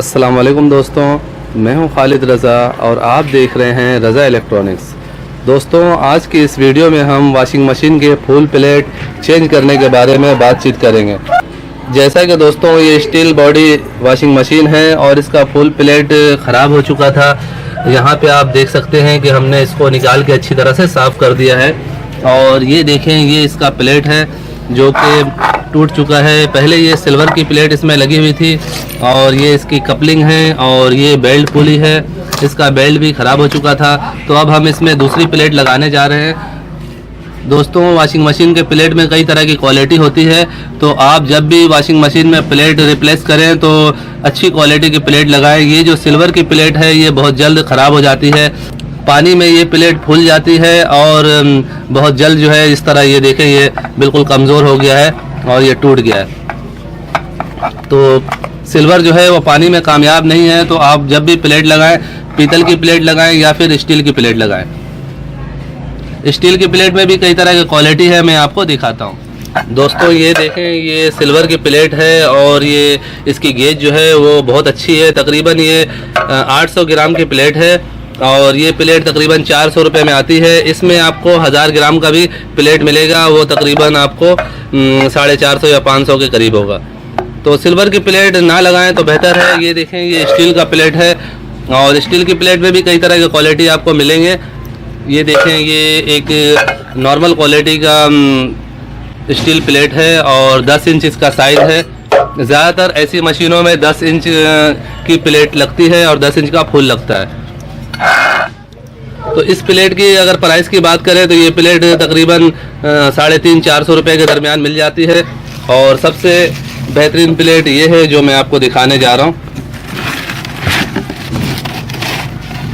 अस्सलाम वालेकुम दोस्तों, मैं हूं खालिद रज़ा और आप देख रहे हैं रज़ा इलेक्ट्रॉनिक्स। दोस्तों, आज की इस वीडियो में हम वॉशिंग मशीन के फुल प्लेट चेंज करने के बारे में बातचीत करेंगे। जैसा कि दोस्तों ये स्टील बॉडी वॉशिंग मशीन है और इसका फुल प्लेट ख़राब हो चुका था। यहाँ पे आप देख सकते हैं कि हमने इसको निकाल के अच्छी तरह से साफ़ कर दिया है। और ये देखें, ये इसका प्लेट है जो कि टूट चुका है। पहले ये सिल्वर की प्लेट इसमें लगी हुई थी और ये इसकी कपलिंग है और ये बेल्ट पुली है, इसका बेल्ट भी ख़राब हो चुका था। तो अब हम इसमें दूसरी प्लेट लगाने जा रहे हैं। दोस्तों, वॉशिंग मशीन के प्लेट में कई तरह की क्वालिटी होती है, तो आप जब भी वॉशिंग मशीन में प्लेट रिप्लेस करें तो अच्छी क्वालिटी की प्लेट लगाएं। ये जो सिल्वर की प्लेट है ये बहुत जल्द ख़राब हो जाती है, पानी में ये प्लेट फूल जाती है और बहुत जल्द जो है इस तरह ये देखें ये बिल्कुल कमज़ोर हो गया है और ये टूट गया है। तो सिल्वर जो है वो पानी में कामयाब नहीं है, तो आप जब भी प्लेट लगाएं पीतल की प्लेट लगाएं या फिर स्टील की प्लेट लगाएं। स्टील की प्लेट में भी कई तरह की क्वालिटी है, मैं आपको दिखाता हूँ। दोस्तों, ये देखें, ये सिल्वर की प्लेट है और ये इसकी गेज जो है वो बहुत अच्छी है। तकरीबन ये 800 ग्राम की प्लेट है और ये प्लेट तकरीबन 400 रुपये में आती है। इसमें आपको 1000 ग्राम का भी प्लेट मिलेगा, वो तकरीबन आपको 450 या 500 के करीब होगा। तो सिल्वर की प्लेट ना लगाएं तो बेहतर है। ये देखें, ये स्टील का प्लेट है और स्टील की प्लेट में भी कई तरह की क्वालिटी आपको मिलेंगे। ये देखें, ये एक नॉर्मल क्वालिटी का स्टील प्लेट है और 10 इंच इसका साइज़ है। ज़्यादातर ऐसी मशीनों में 10 इंच की प्लेट लगती है और 10 इंच का फुल लगता है। तो इस प्लेट की अगर प्राइस की बात करें तो ये प्लेट तकरीबन 350-400 रुपये के दरमियान मिल जाती है। और सबसे बेहतरीन प्लेट ये है जो मैं आपको दिखाने जा रहा हूँ।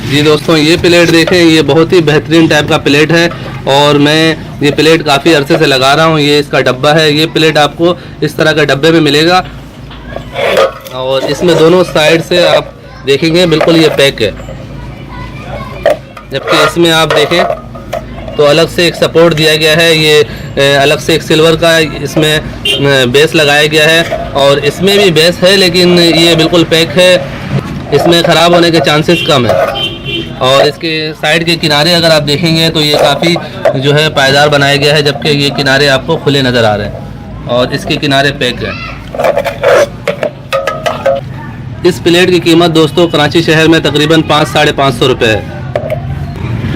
जी दोस्तों, ये प्लेट देखें, ये बहुत ही बेहतरीन टाइप का प्लेट है और मैं ये प्लेट काफ़ी अरसे से लगा रहा हूँ। ये इसका डब्बा है, ये प्लेट आपको इस तरह का डब्बे में मिलेगा और इसमें दोनों साइड से आप देखेंगे बिल्कुल ये पैक है। जबकि इसमें आप देखें तो अलग से एक सपोर्ट दिया गया है, ये अलग से एक सिल्वर का इसमें बेस लगाया गया है और इसमें भी बेस है, लेकिन ये बिल्कुल पैक है, इसमें ख़राब होने के चांसेस कम है। और इसके साइड के किनारे अगर आप देखेंगे तो ये काफ़ी जो है पायदार बनाया गया है, जबकि ये किनारे आपको खुले नज़र आ रहे हैं और इसके किनारे पैक है। इस प्लेट की कीमत दोस्तों कराची शहर में तकरीबन 500-550 रुपये है।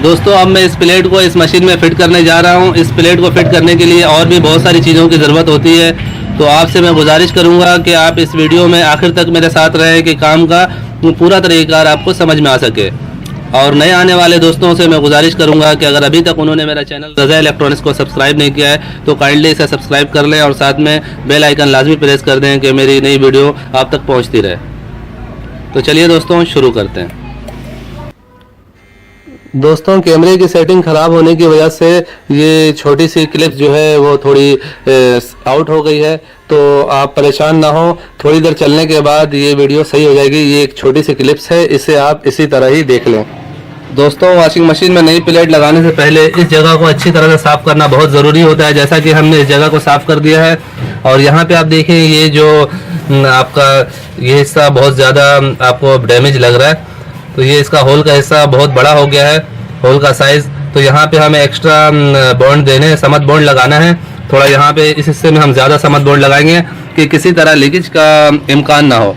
दोस्तों, अब मैं इस प्लेट को इस मशीन में फ़िट करने जा रहा हूँ। इस प्लेट को फ़िट करने के लिए और भी बहुत सारी चीज़ों की ज़रूरत होती है, तो आपसे मैं गुजारिश करूँगा कि आप इस वीडियो में आखिर तक मेरे साथ रहें कि काम का पूरा तरीक़ाकार आपको समझ में आ सके। और नए आने वाले दोस्तों से मैं गुजारिश करूँगा कि अगर अभी तक उन्होंने मेरा चैनल रज़ा इलेक्ट्रॉनिक्स को सब्सक्राइब नहीं किया है तो काइंडली इसे सब्सक्राइब कर लें और साथ में बेल आइकन लाजमी प्रेस कर दें कि मेरी नई वीडियो आप तक पहुँचती रहे। तो चलिए दोस्तों, शुरू करते हैं। दोस्तों, कैमरे की सेटिंग ख़राब होने की वजह से ये छोटी सी क्लिप जो है वो थोड़ी आउट हो गई है, तो आप परेशान ना हो, थोड़ी देर चलने के बाद ये वीडियो सही हो जाएगी। ये एक छोटी सी क्लिप्स है, इसे आप इसी तरह ही देख लें। दोस्तों, वॉशिंग मशीन में नई प्लेट लगाने से पहले इस जगह को अच्छी तरह से साफ़ करना बहुत ज़रूरी होता है, जैसा कि हमने इस जगह को साफ़ कर दिया है। और यहाँ पे आप देखें, ये जो आपका ये हिस्सा बहुत ज़्यादा आपको डैमेज लग रहा है, तो ये इसका होल का हिस्सा बहुत बड़ा हो गया है, होल का साइज़। तो यहाँ पे हमें एक्स्ट्रा बॉन्ड देने हैं, समत बॉन्ड लगाना है थोड़ा। यहाँ पे इस हिस्से में हम ज़्यादा समत बॉन्ड लगाएंगे कि किसी तरह लीकेज का इम्कान ना हो।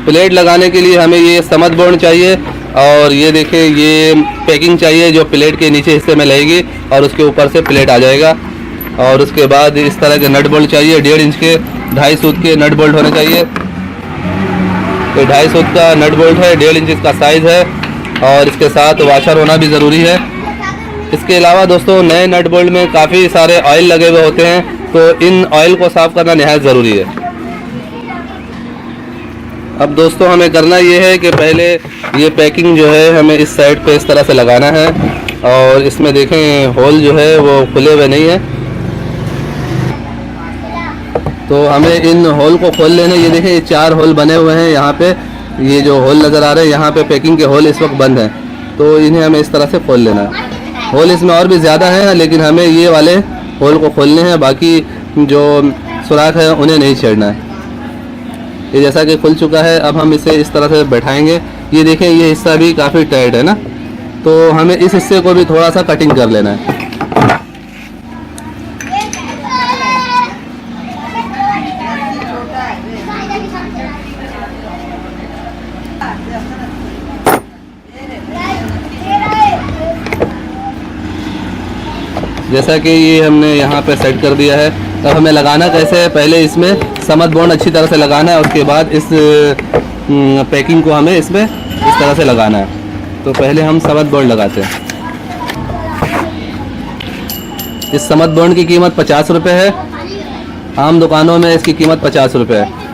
प्लेट लगाने के लिए हमें ये समत बॉन्ड चाहिए और ये देखें, ये पैकिंग चाहिए जो प्लेट के नीचे हिस्से में लगेगी और उसके ऊपर से प्लेट आ जाएगा। और उसके बाद इस तरह के नट बोल्ट चाहिए, 1.5 इंच के 2.5 सूत के नट बोल्ट होने चाहिए। तो 2.5 सूत का नट बोल्ट है, 1.5 इंच इसका साइज़ है और इसके साथ वाशर होना भी ज़रूरी है। इसके अलावा दोस्तों, नए नट बोल्ट में काफ़ी सारे ऑयल लगे हुए होते हैं, तो इन ऑयल को साफ़ करना निहायत ज़रूरी है। अब दोस्तों, हमें करना ये है कि पहले ये पैकिंग जो है हमें इस साइड पे इस तरह से लगाना है और इसमें देखें होल जो है वो खुले हुए नहीं है, तो हमें इन होल को खोल लेना। ये देखें, ये 4 होल बने हुए हैं यहाँ पे, ये जो होल नज़र आ रहे हैं यहाँ पे पैकिंग के होल इस वक्त बंद हैं, तो इन्हें हमें इस तरह से खोल लेना है। होल इसमें और भी ज़्यादा हैं, लेकिन हमें ये वाले होल को खोलने हैं, बाकी जो सुराख है उन्हें नहीं छेड़ना है। ये जैसा कि खुल चुका है। अब हम इसे इस तरह से बैठाएंगे। ये देखें, ये हिस्सा भी काफ़ी टाइट है ना, तो हमें इस हिस्से को भी थोड़ा सा कटिंग कर लेना है। जैसा कि ये हमने यहाँ पे सेट कर दिया है। अब हमें लगाना कैसे है, पहले इसमें समद बॉन्ड अच्छी तरह से लगाना है, उसके बाद इस पैकिंग को हमें इसमें इस तरह से लगाना है। तो पहले हम समद बॉन्ड लगाते हैं। इस समद बॉन्ड की कीमत 50 रुपये है। आम दुकानों में इसकी कीमत 50 रुपये है।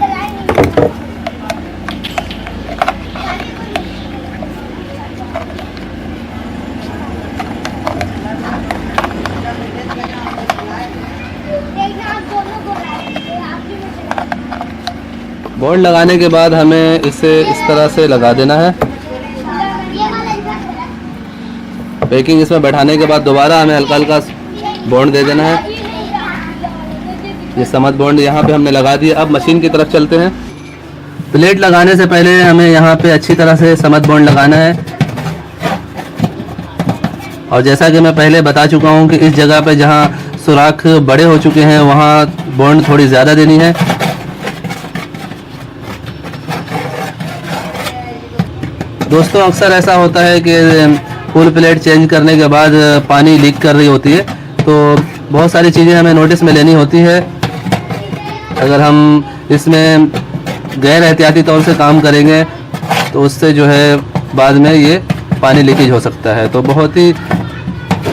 बॉन्ड लगाने के बाद हमें इसे इस तरह से लगा देना है। पैकिंग इसमें बैठाने के बाद दोबारा हमें हल्का हल्का बॉन्ड दे देना है। ये समद बॉन्ड यहाँ पे हमने लगा दिया। अब मशीन की तरफ चलते हैं। प्लेट लगाने से पहले हमें यहाँ पे अच्छी तरह से समद बॉन्ड लगाना है। और जैसा कि मैं पहले बता चुका हूँ कि इस जगह पे जहाँ सुराख बड़े हो चुके हैं वहाँ बॉन्ड थोड़ी ज़्यादा देनी है। दोस्तों, अक्सर ऐसा होता है कि फुल प्लेट चेंज करने के बाद पानी लीक कर रही होती है, तो बहुत सारी चीज़ें हमें नोटिस में लेनी होती है। अगर हम इसमें गैर एहतियाती तौर से काम करेंगे तो उससे जो है बाद में ये पानी लीकेज हो सकता है। तो बहुत ही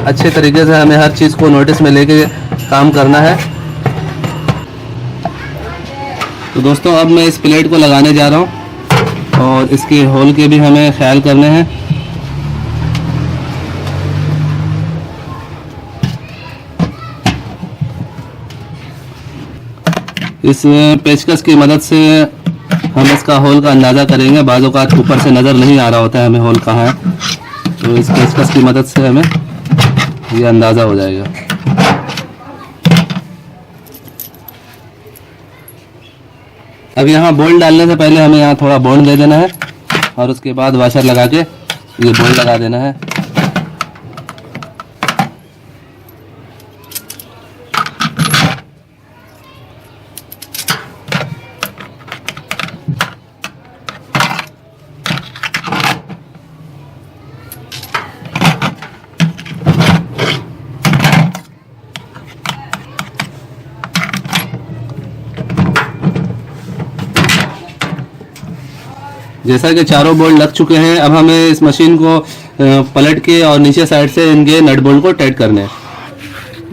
अच्छे तरीके से हमें हर चीज़ को नोटिस में लेके काम करना है। तो दोस्तों, अब मैं इस प्लेट को लगाने जा रहा हूँ और इसके होल के भी हमें ख्याल करने हैं। इस पेचकस की मदद से हम इसका होल का अंदाज़ा करेंगे। बाज़ औक़ात ऊपर से नज़र नहीं आ रहा होता है हमें होल कहाँ है, तो इस पेचकस की मदद से हमें ये अंदाज़ा हो जाएगा। अब यहाँ बोल्ट डालने से पहले हमें यहाँ थोड़ा बॉन्ड दे देना है और उसके बाद वाशर लगा के ये बोल्ट लगा देना है। जैसा कि चारों बोल्ट लग चुके हैं, अब हमें इस मशीन को पलट के और नीचे साइड से इनके नट बोल्ट को टाइट करने हैं।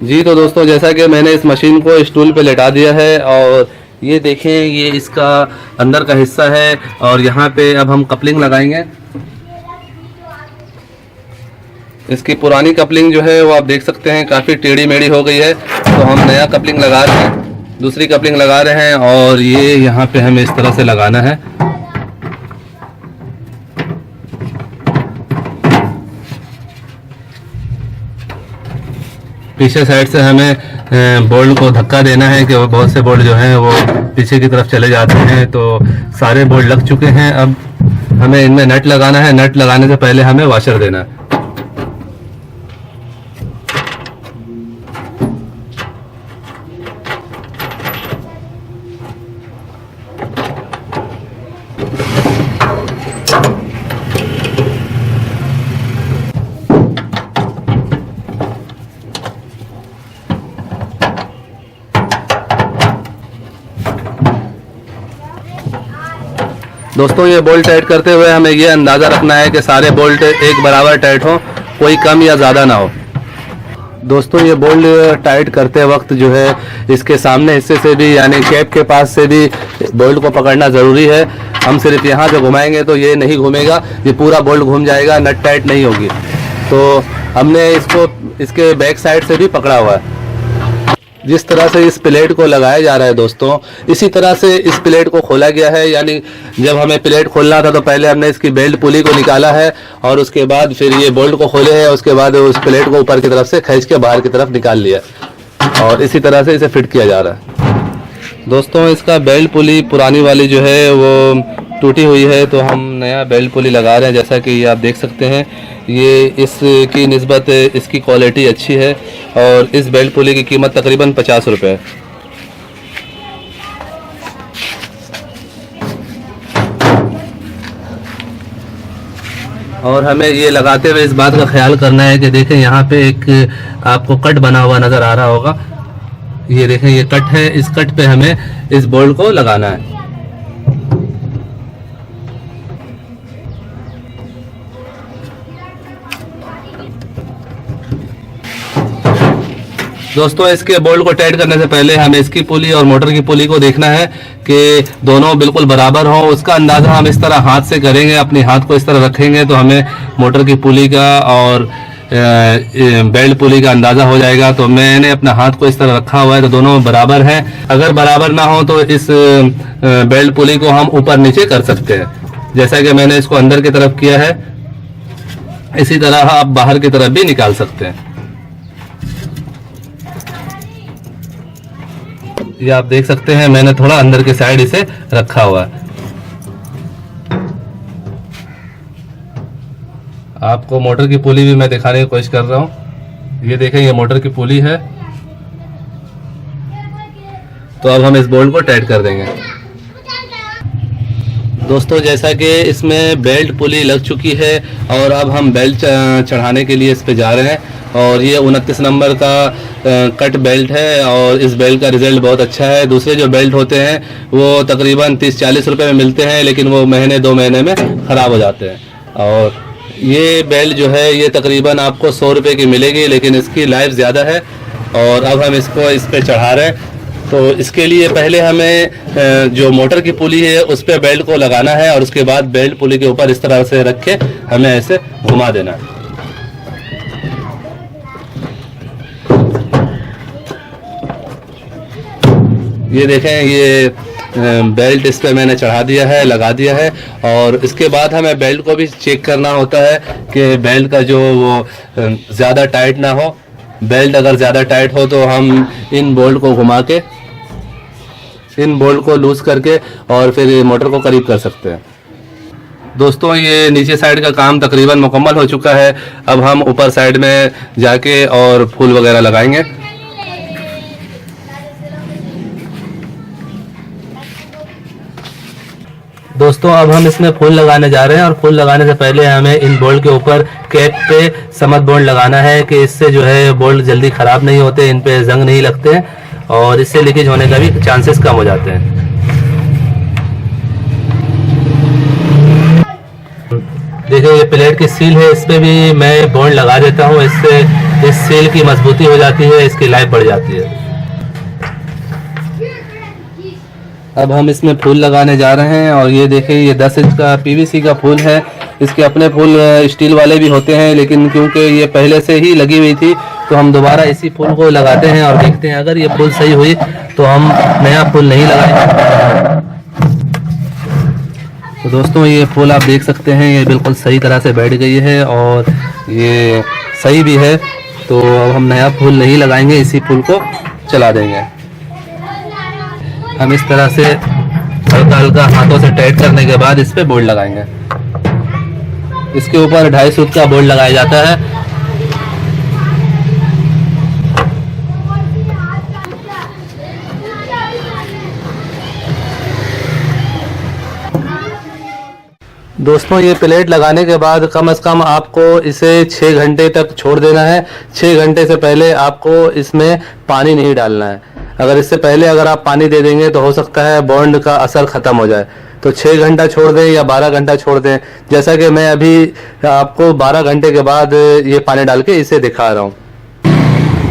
जी तो दोस्तों, जैसा कि मैंने इस मशीन को स्टूल पे लेटा दिया है और ये देखें, ये इसका अंदर का हिस्सा है और यहाँ पे अब हम कपलिंग लगाएंगे। इसकी पुरानी कपलिंग जो है वो आप देख सकते हैं काफ़ी टेढ़ी मेढ़ी हो गई है, तो हम नया कपलिंग लगा रहे हैं, दूसरी कपलिंग लगा रहे हैं और ये यहाँ पे हमें इस तरह से लगाना है। पीछे साइड से हमें बोल्ट को धक्का देना है कि बहुत से बोल्ट जो हैं वो पीछे की तरफ चले जाते हैं। तो सारे बोल्ट लग चुके हैं। अब हमें इनमें नट लगाना है। नट लगाने से पहले हमें वाशर देना है। दोस्तों, ये बोल्ट टाइट करते हुए हमें ये अंदाज़ा रखना है कि सारे बोल्ट एक बराबर टाइट हो, कोई कम या ज़्यादा ना हो। दोस्तों, ये बोल्ट टाइट करते वक्त जो है इसके सामने हिस्से से भी यानी कैप के पास से भी बोल्ट को पकड़ना ज़रूरी है। हम सिर्फ यहाँ से घुमाएंगे तो ये नहीं घूमेगा, ये पूरा बोल्ट घूम जाएगा, नट टाइट नहीं होगी। तो हमने इसको इसके बैक साइड से भी पकड़ा हुआ है। जिस तरह से इस प्लेट को लगाया जा रहा है दोस्तों, इसी तरह से इस प्लेट को खोला गया है। यानी जब हमें प्लेट खोलना था तो पहले हमने इसकी बेल्ट पुली को निकाला है और उसके बाद फिर ये बोल्ट को खोले हैं। उसके बाद उस प्लेट को ऊपर की तरफ से खींच के बाहर की तरफ निकाल लिया और इसी तरह से इसे फिट किया जा रहा है। दोस्तों इसका बेल्ट पुली पुरानी वाली जो है वो टूटी हुई है, तो हम नया बेल्ट पुली लगा रहे हैं। जैसा कि आप देख सकते हैं ये इसकी निस्बत इसकी क्वालिटी अच्छी है और इस बेल्ट पुली की कीमत तकरीबन 50 रुपये है। और हमें ये लगाते हुए इस बात का ख्याल करना है कि देखें यहाँ पे एक आपको कट बना हुआ नज़र आ रहा होगा। ये देखें ये कट है, इस कट पे हमें इस बोल्ट को लगाना है। दोस्तों इसके बोल्ट को टाइट करने से पहले हमें इसकी पुली और मोटर की पुली को देखना है कि दोनों बिल्कुल बराबर हो। उसका अंदाज़ा हम इस तरह हाथ से करेंगे, अपने हाथ को इस तरह रखेंगे तो हमें मोटर की पुली का और बेल्ट पुली का अंदाज़ा हो जाएगा। तो मैंने अपना हाथ को इस तरह रखा हुआ है तो दोनों बराबर हैं। अगर बराबर ना हो तो इस बेल्ट पुली को हम ऊपर नीचे कर सकते हैं। जैसा कि मैंने इसको अंदर की तरफ किया है, इसी तरह आप बाहर की तरफ भी निकाल सकते हैं। ये आप देख सकते हैं मैंने थोड़ा अंदर की साइड इसे रखा हुआ है। आपको मोटर की पुली भी मैं दिखाने की कोशिश कर रहा हूँ। ये देखें ये मोटर की पुली है। तो अब हम इस बोल्ट को टाइट कर देंगे। दोस्तों जैसा कि इसमें बेल्ट पुली लग चुकी है और अब हम बेल्ट चढ़ाने के लिए इस पे जा रहे हैं। और ये 29 नंबर का कट बेल्ट है और इस बेल्ट का रिज़ल्ट बहुत अच्छा है। दूसरे जो बेल्ट होते हैं वो तकरीबन 30-40 रुपए में मिलते हैं, लेकिन वो महीने 2 महीने में ख़राब हो जाते हैं। और ये बेल्ट जो है ये तकरीबन आपको 100 रुपये की मिलेगी, लेकिन इसकी लाइफ ज़्यादा है। और अब हम इसको इस पर चढ़ा रहे हैं। तो इसके लिए पहले हमें जो मोटर की पुली है उस पर बेल्ट को लगाना है और उसके बाद बेल्ट पुली के ऊपर इस तरह से रख के हमें ऐसे घुमा देना है। ये देखें ये बेल्ट इस पे मैंने चढ़ा दिया है, लगा दिया है। और इसके बाद हमें बेल्ट को भी चेक करना होता है कि बेल्ट का जो वो ज़्यादा टाइट ना हो। बेल्ट अगर ज़्यादा टाइट हो तो हम इन बोल्ट को घुमा के इन बोल्ट को लूज करके और फिर मोटर को करीब कर सकते हैं। दोस्तों ये नीचे साइड का काम तकरीबन मुकम्मल हो चुका है। अब हम ऊपर साइड में जाके और फूल वगैरह लगाएंगे। दोस्तों अब हम इसमें फूल लगाने जा रहे हैं और फूल लगाने से पहले हमें इन बोल्ट के ऊपर कैप पे समद बोल्ट लगाना है कि इससे जो है बोल्ट जल्दी ख़राब नहीं होते, इन पे जंग नहीं लगते हैं और इससे लीकेज होने का भी चांसेस कम हो जाते हैं। देखिए ये प्लेट की सील है, इस पर भी मैं बोल्ट लगा देता हूँ। इससे इस सील की मजबूती हो जाती है, इसकी लाइफ बढ़ जाती है। अब हम इसमें फूल लगाने जा रहे हैं और ये देखिए ये 10 इंच का पीवीसी का फूल है। इसके अपने फूल स्टील वाले भी होते हैं, लेकिन क्योंकि ये पहले से ही लगी हुई थी तो हम दोबारा इसी फूल को लगाते हैं और देखते हैं अगर ये फूल सही हुई तो हम नया फूल नहीं लगाएंगे। तो दोस्तों ये फूल आप देख सकते हैं ये बिल्कुल सही तरह से बैठ गई है और ये सही भी है। तो अब हम नया फूल नहीं लगाएंगे, इसी फूल को चला देंगे। हम इस तरह से हल्का हल्का हाथों से टाइट करने के बाद इस पे बोल्ट लगाएंगे। इसके ऊपर 2.5 सूत का बोल्ट लगाया जाता है। दोस्तों ये प्लेट लगाने के बाद कम से कम आपको इसे 6 घंटे तक छोड़ देना है। 6 घंटे से पहले आपको इसमें पानी नहीं डालना है। अगर इससे पहले अगर आप पानी दे देंगे तो हो सकता है बॉन्ड का असर ख़त्म हो जाए। तो 6 घंटा छोड़ दें या 12 घंटा छोड़ दें, जैसा कि मैं अभी आपको 12 घंटे के बाद ये पानी डाल के इसे दिखा रहा हूँ।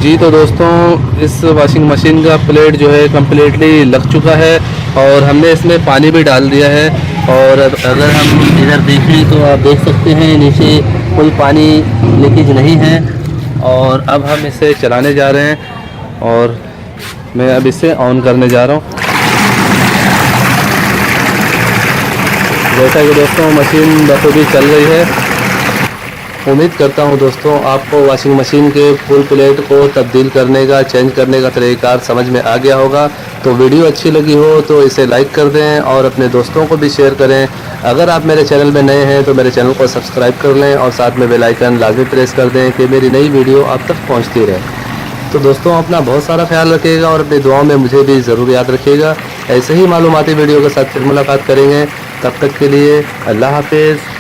जी तो दोस्तों इस वॉशिंग मशीन का प्लेट जो है कम्प्लीटली लग चुका है और हमने इसमें पानी भी डाल दिया है। और अगर हम इधर देखें तो आप देख सकते हैं नीचे कोई पानी लीकेज नहीं है। और अब हम इसे चलाने जा रहे हैं और मैं अब इसे ऑन करने जा रहा हूँ। जैसा कि दोस्तों मशीन बखूबी चल रही है। उम्मीद करता हूँ दोस्तों आपको वॉशिंग मशीन के फुल प्लेट को तब्दील करने का, चेंज करने का तरीक़ाकार समझ में आ गया होगा। तो वीडियो अच्छी लगी हो तो इसे लाइक कर दें और अपने दोस्तों को भी शेयर करें। अगर आप मेरे चैनल में नए हैं तो मेरे चैनल को सब्सक्राइब कर लें और साथ में बेल आइकन लाजमी प्रेस कर दें कि मेरी नई वीडियो आप तक पहुंचती रहे। तो दोस्तों अपना बहुत सारा ख्याल रखिएगा और अपनी दुआओं में मुझे भी ज़रूर याद रखिएगा। ऐसे ही मालूमाती वीडियो के साथ फिर मुलाकात करेंगे। तब तक के लिए अल्लाह हाफिज़।